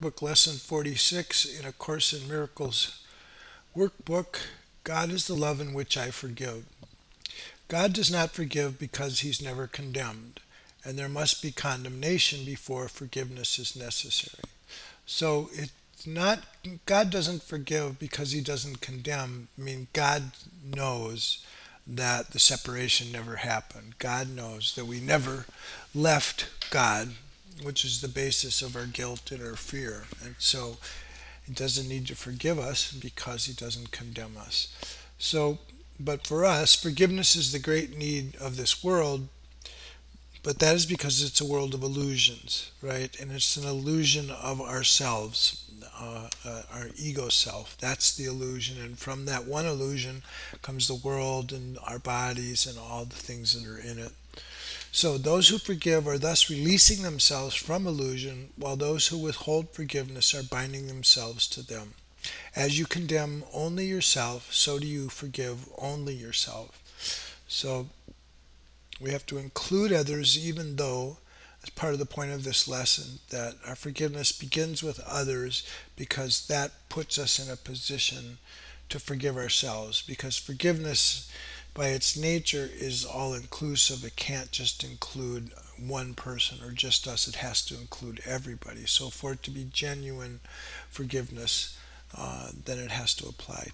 Workbook Lesson 46 in A Course in Miracles workbook. God is the love in which I forgive. God does not forgive because he's never condemned, and there must be condemnation before forgiveness is necessary. So it's not, God doesn't forgive because he doesn't condemn. I mean, God knows that the separation never happened. God knows that we never left God, which is the basis of our guilt and our fear. And so he doesn't need to forgive us because he doesn't condemn us. So, but for us, forgiveness is the great need of this world, but that is because it's a world of illusions, right? And it's an illusion of ourselves, our ego self. That's the illusion. And from that one illusion comes the world and our bodies and all the things that are in it. So those who forgive are thus releasing themselves from illusion, while those who withhold forgiveness are binding themselves to them. As you condemn only yourself, so do you forgive only yourself. So we have to include others, even though, as part of the point of this lesson, that our forgiveness begins with others, because that puts us in a position to forgive ourselves. Because forgiveness, by its nature, is all-inclusive. It can't just include one person or just us. It has to include everybody. So for it to be genuine forgiveness, then it has to apply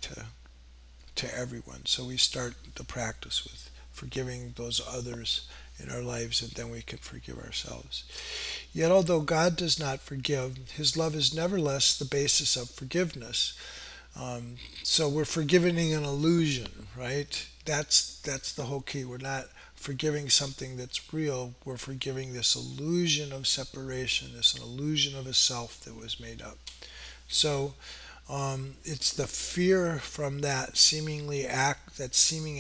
to everyone. So we start the practice with forgiving those others in our lives, and then we can forgive ourselves. Yet although God does not forgive, his love is nevertheless the basis of forgiveness. So we're forgiving an illusion, right? That's the whole key. We're not forgiving something that's real. We're forgiving this illusion of separation, this illusion of a self that was made up. So it's the fear from that seeming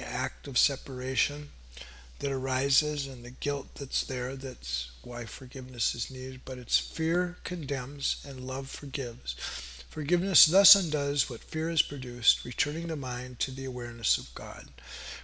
act of separation that arises, and the guilt that's there. That's why forgiveness is needed. But it's fear condemns and love forgives. Forgiveness thus undoes what fear has produced, returning the mind to the awareness of God.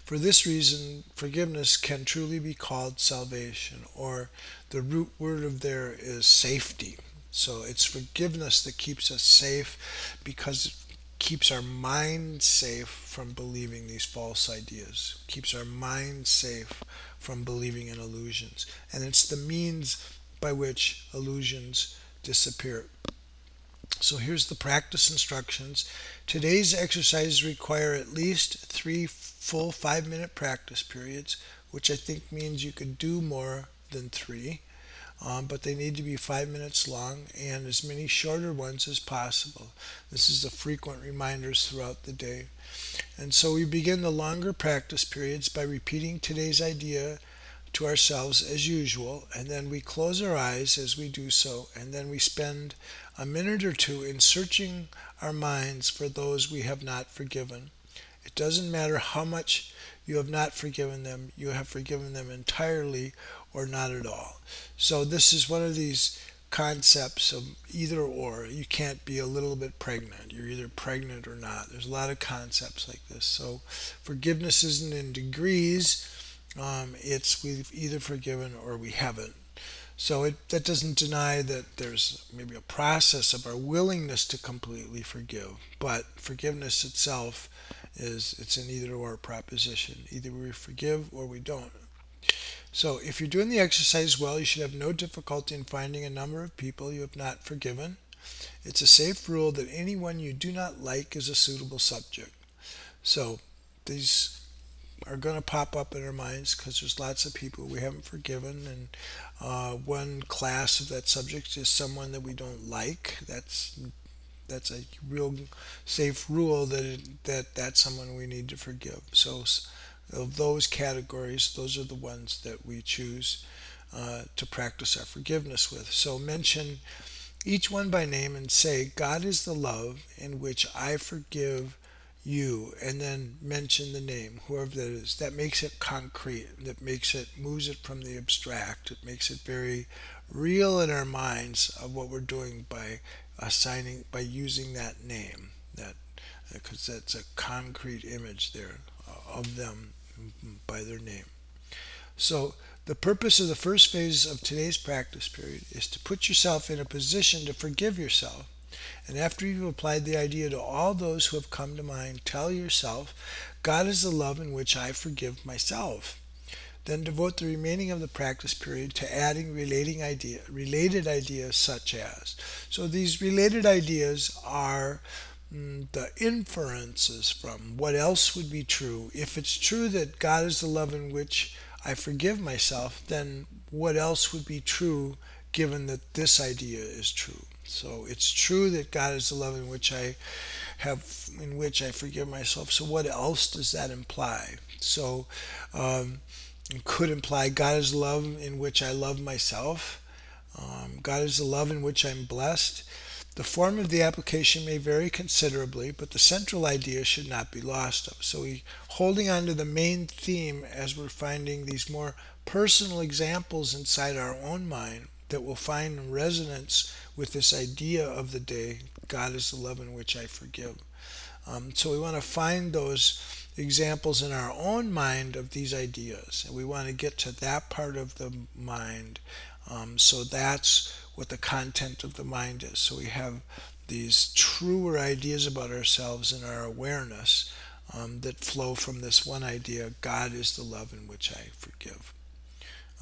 For this reason, forgiveness can truly be called salvation, or the root word of there is safety. So it's forgiveness that keeps us safe, because it keeps our mind safe from believing these false ideas, keeps our mind safe from believing in illusions. And it's the means by which illusions disappear. So here's the practice instructions. Today's exercises require at least 3 full 5-minute practice periods, which I think means you could do more than 3. But they need to be 5 minutes long, and as many shorter ones as possible. This is the frequent reminders throughout the day. And so we begin the longer practice periods by repeating today's idea to ourselves as usual, and then we close our eyes as we do so, and then we spend a minute or two in searching our minds for those we have not forgiven. It doesn't matter how much you have not forgiven them, you have forgiven them entirely or not at all. So this is one of these concepts of either or. You can't be a little bit pregnant. You're either pregnant or not. There's a lot of concepts like this. So forgiveness isn't in degrees. It's we've either forgiven or we haven't. So that doesn't deny that there's maybe a process of our willingness to completely forgive, but forgiveness itself it's an either or proposition. Either we forgive or we don't. So if you're doing the exercise well, you should have no difficulty in finding a number of people you have not forgiven. It's a safe rule that anyone you do not like is a suitable subject. So these are going to pop up in our minds because there's lots of people we haven't forgiven, and one class of that subject is someone that we don't like. That's a real safe rule that's someone we need to forgive. So of those categories, those are the ones that we choose to practice our forgiveness with. So mention each one by name and say, God is the love in which I forgive you, and then mention the name, whoever that is. That makes it concrete. That moves it from the abstract. It makes it very real in our minds of what we're doing by using that name. Because that's a concrete image there of them by their name. So The purpose of the first phase of today's practice period is to put yourself in a position to forgive yourself. And after you've applied the idea to all those who have come to mind, tell yourself, God is the love in which I forgive myself. Then devote the remaining of the practice period to adding related ideas such as. So these related ideas are the inferences from what else would be true. If it's true that God is the love in which I forgive myself, then what else would be true given that this idea is true? So it's true that God is the love in which I forgive myself. So what else does that imply? So it could imply God is the love in which I love myself. God is the love in which I'm blessed. The form of the application may vary considerably, but the central idea should not be lost. So holding on to the main theme as we're finding these more personal examples inside our own mind that will find resonance with this idea of the day, God is the love in which I forgive. So we want to find those examples in our own mind of these ideas, and we want to get to that part of the mind. So that's what the content of the mind is. So we have these truer ideas about ourselves in our awareness that flow from this one idea, God is the love in which I forgive.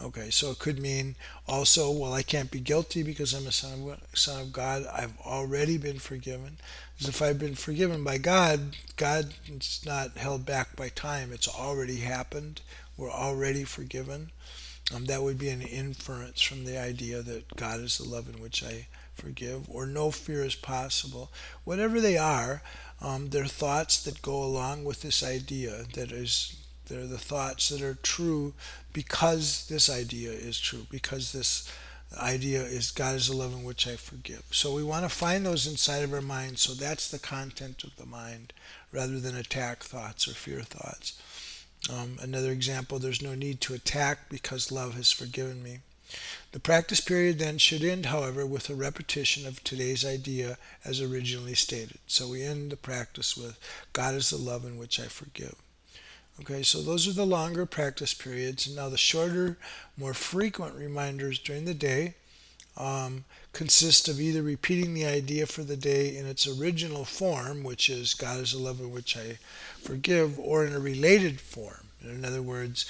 Okay, so it could mean also, well, I can't be guilty because I'm a son of God. I've already been forgiven. Because if I've been forgiven by God, God is not held back by time. It's already happened. We're already forgiven. That would be an inference from the idea that God is the love in which I forgive, or no fear is possible. Whatever they are, they're thoughts that go along with this idea they're the thoughts that are true because this idea is true, because this idea is God is the love in which I forgive. So we want to find those inside of our mind, so that's the content of the mind, rather than attack thoughts or fear thoughts. Another example, there's no need to attack because love has forgiven me. The practice period then should end, however, with a repetition of today's idea as originally stated. So we end the practice with God is the love in which I forgive. Okay, so those are the longer practice periods. And now the shorter, more frequent reminders during the day consist of either repeating the idea for the day in its original form, which is God is the love in which I forgive, or in a related form. In other words,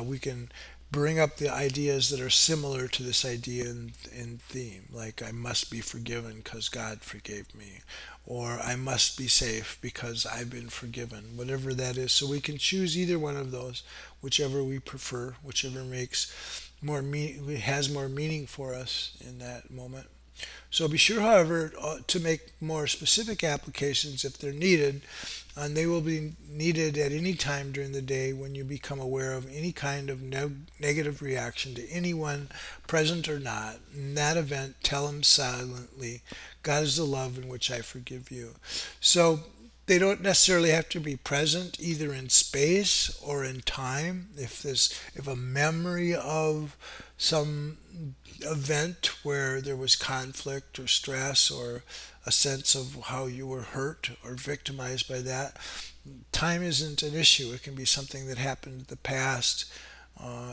we can bring up the ideas that are similar to this idea in theme, like I must be forgiven because God forgave me, or I must be safe because I've been forgiven, whatever that is. So we can choose either one of those, whichever we prefer, whichever has more meaning for us in that moment. So be sure, however, to make more specific applications if they're needed, and they will be needed at any time during the day when you become aware of any kind of negative reaction to anyone, present or not. In that event, tell them silently, God is the love in which I forgive you. So they don't necessarily have to be present either in space or in time. If a memory of some event where there was conflict or stress or a sense of how you were hurt or victimized by that, time isn't an issue. It can be something that happened in the past.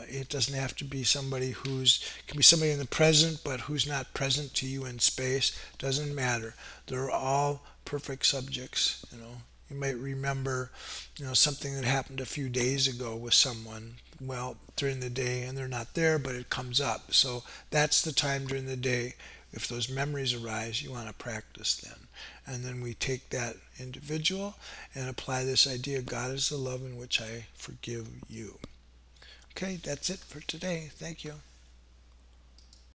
It doesn't have to be somebody can be somebody in the present but who's not present to you in space. Doesn't matter. They're all perfect subjects. You might remember something that happened a few days ago with someone during the day, and they're not there, but it comes up. So that's the time during the day. If those memories arise, you want to practice then. And then we take that individual and apply this idea, God is the love in which I forgive you. Okay, that's it for today. Thank you.